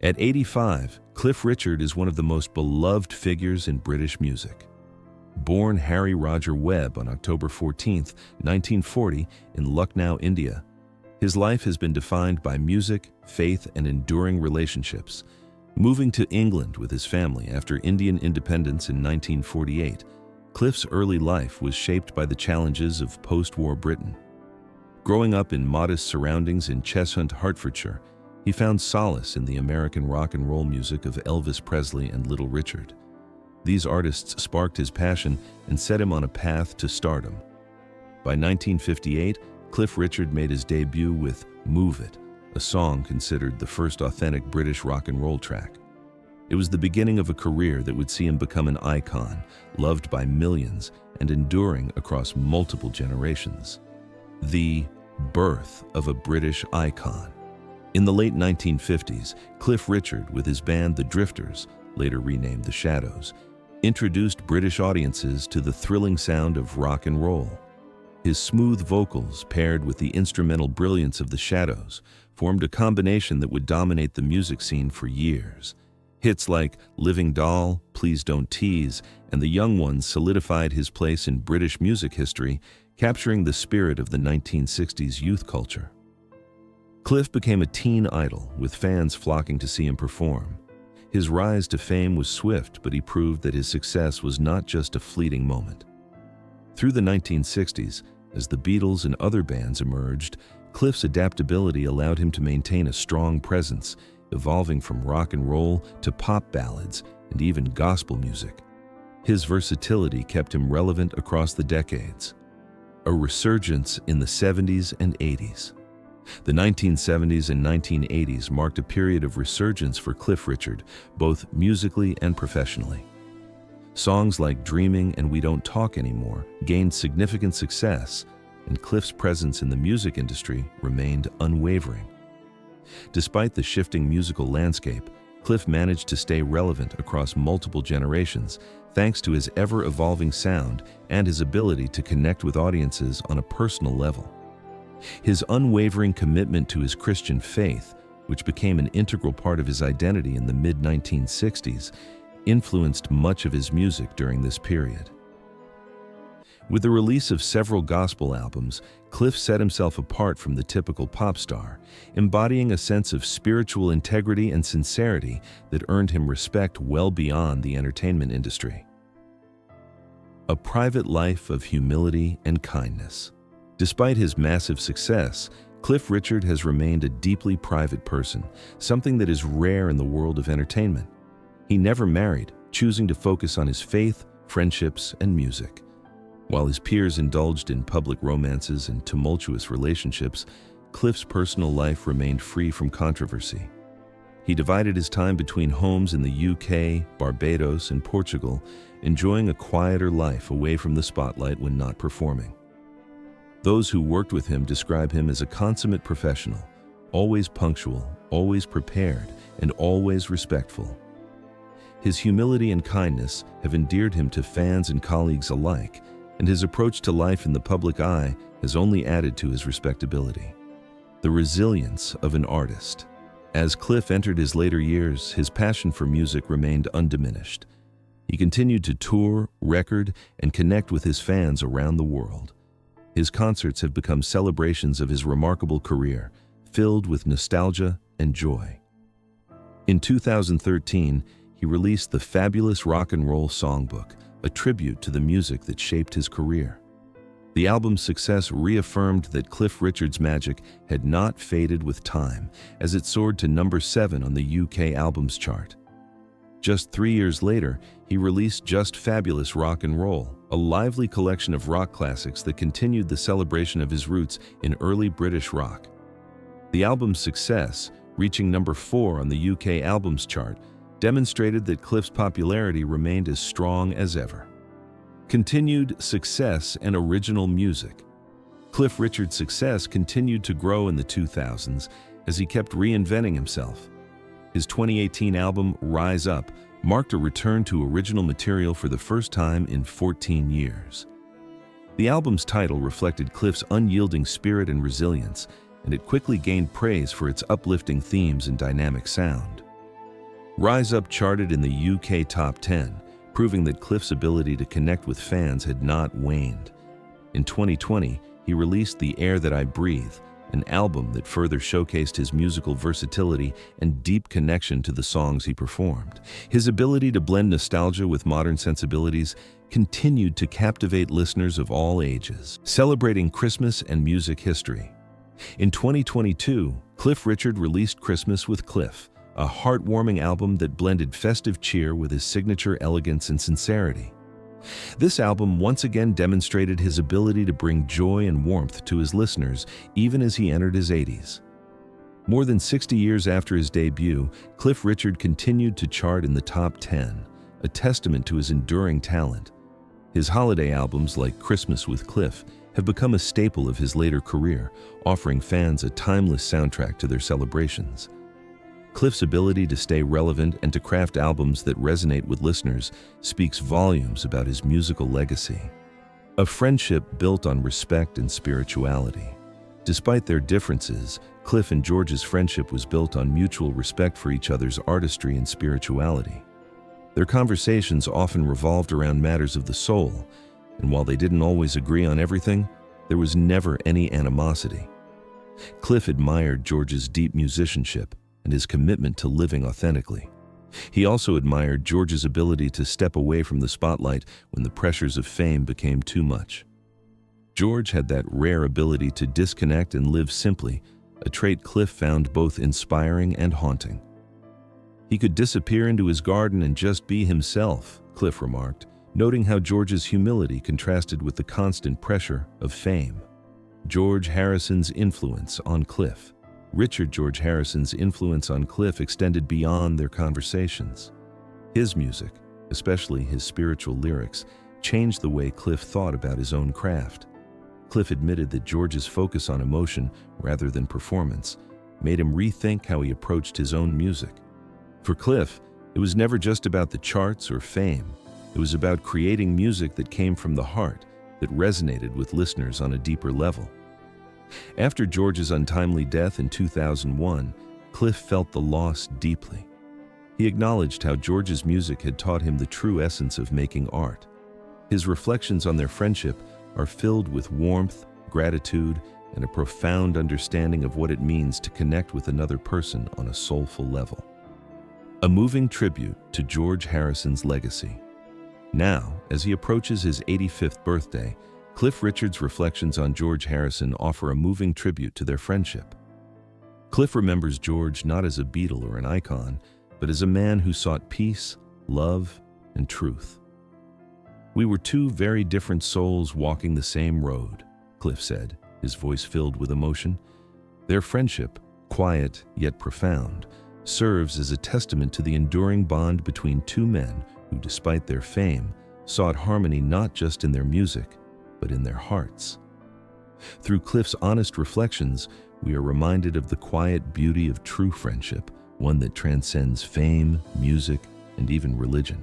At 85, Cliff Richard is one of the most beloved figures in British music. Born Harry Roger Webb on October 14, 1940, in Lucknow, India, his life has been defined by music, faith, and enduring relationships. Moving to England with his family after Indian independence in 1948, Cliff's early life was shaped by the challenges of post-war Britain. Growing up in modest surroundings in Cheshunt, Hertfordshire, he found solace in the American rock and roll music of Elvis Presley and Little Richard. These artists sparked his passion and set him on a path to stardom. By 1958, Cliff Richard made his debut with Move It, a song considered the first authentic British rock and roll track. It was the beginning of a career that would see him become an icon, loved by millions and enduring across multiple generations. The birth of a British icon. In the late 1950s, Cliff Richard, with his band The Drifters, later renamed The Shadows, introduced British audiences to the thrilling sound of rock and roll. His smooth vocals, paired with the instrumental brilliance of The Shadows, formed a combination that would dominate the music scene for years. Hits like Living Doll, Please Don't Tease, and The Young Ones solidified his place in British music history, capturing the spirit of the 1960s youth culture. Cliff became a teen idol, with fans flocking to see him perform. His rise to fame was swift, but he proved that his success was not just a fleeting moment. Through the 1960s, as the Beatles and other bands emerged, Cliff's adaptability allowed him to maintain a strong presence, evolving from rock and roll to pop ballads and even gospel music. His versatility kept him relevant across the decades. A resurgence in the 70s and 80s. The 1970s and 1980s marked a period of resurgence for Cliff Richard, both musically and professionally. Songs like Dreaming and We Don't Talk Anymore gained significant success, and Cliff's presence in the music industry remained unwavering. Despite the shifting musical landscape, Cliff managed to stay relevant across multiple generations thanks to his ever-evolving sound and his ability to connect with audiences on a personal level. His unwavering commitment to his Christian faith, which became an integral part of his identity in the mid-1960s, influenced much of his music during this period. With the release of several gospel albums, Cliff set himself apart from the typical pop star, embodying a sense of spiritual integrity and sincerity that earned him respect well beyond the entertainment industry. A private life of humility and kindness. Despite his massive success, Cliff Richard has remained a deeply private person, something that is rare in the world of entertainment. He never married, choosing to focus on his faith, friendships, and music. While his peers indulged in public romances and tumultuous relationships, Cliff's personal life remained free from controversy. He divided his time between homes in the UK, Barbados, and Portugal, enjoying a quieter life away from the spotlight when not performing. Those who worked with him describe him as a consummate professional, always punctual, always prepared, and always respectful. His humility and kindness have endeared him to fans and colleagues alike, and his approach to life in the public eye has only added to his respectability. The resilience of an artist. As Cliff entered his later years, his passion for music remained undiminished. He continued to tour, record, and connect with his fans around the world. His concerts have become celebrations of his remarkable career, filled with nostalgia and joy. In 2013, he released the Fabulous Rock and Roll Songbook, a tribute to the music that shaped his career. The album's success reaffirmed that Cliff Richard's magic had not faded with time, as it soared to number 7 on the UK albums chart. Just 3 years later, he released Just Fabulous Rock and Roll, a lively collection of rock classics that continued the celebration of his roots in early British rock. The album's success, reaching number 4 on the UK albums chart, demonstrated that Cliff's popularity remained as strong as ever. Continued success and original music. Cliff Richard's success continued to grow in the 2000s as he kept reinventing himself. His 2018 album, Rise Up, marked a return to original material for the first time in 14 years. The album's title reflected Cliff's unyielding spirit and resilience, and it quickly gained praise for its uplifting themes and dynamic sound. Rise Up charted in the UK Top 10, proving that Cliff's ability to connect with fans had not waned. In 2020, he released The Air That I Breathe, an album that further showcased his musical versatility and deep connection to the songs he performed. His ability to blend nostalgia with modern sensibilities continued to captivate listeners of all ages, celebrating Christmas and music history. In 2022, Cliff Richard released Christmas with Cliff, a heartwarming album that blended festive cheer with his signature elegance and sincerity. This album once again demonstrated his ability to bring joy and warmth to his listeners even as he entered his 80s. More than 60 years after his debut, Cliff Richard continued to chart in the top 10, a testament to his enduring talent. His holiday albums like Christmas with Cliff have become a staple of his later career, offering fans a timeless soundtrack to their celebrations. Cliff's ability to stay relevant and to craft albums that resonate with listeners speaks volumes about his musical legacy. A friendship built on respect and spirituality. Despite their differences, Cliff and George's friendship was built on mutual respect for each other's artistry and spirituality. Their conversations often revolved around matters of the soul, and while they didn't always agree on everything, there was never any animosity. Cliff admired George's deep musicianship and his commitment to living authentically. He also admired George's ability to step away from the spotlight when the pressures of fame became too much. George had that rare ability to disconnect and live simply, a trait Cliff found both inspiring and haunting. He could disappear into his garden and just be himself, Cliff remarked, noting how George's humility contrasted with the constant pressure of fame. George Harrison's influence on Cliff. George Harrison's influence on Cliff extended beyond their conversations. His music, especially his spiritual lyrics, changed the way Cliff thought about his own craft. Cliff admitted that George's focus on emotion rather than performance made him rethink how he approached his own music. For Cliff, it was never just about the charts or fame. It was about creating music that came from the heart, that resonated with listeners on a deeper level. After George's untimely death in 2001, Cliff felt the loss deeply. He acknowledged how George's music had taught him the true essence of making art. His reflections on their friendship are filled with warmth, gratitude, and a profound understanding of what it means to connect with another person on a soulful level. A moving tribute to George Harrison's legacy. Now, as he approaches his 85th birthday, Cliff Richard's reflections on George Harrison offer a moving tribute to their friendship. Cliff remembers George not as a Beatle or an icon, but as a man who sought peace, love, and truth. "We were two very different souls walking the same road," Cliff said, his voice filled with emotion. Their friendship, quiet yet profound, serves as a testament to the enduring bond between two men who, despite their fame, sought harmony not just in their music, but in their hearts. Through Cliff's honest reflections, we are reminded of the quiet beauty of true friendship, one that transcends fame, music, and even religion.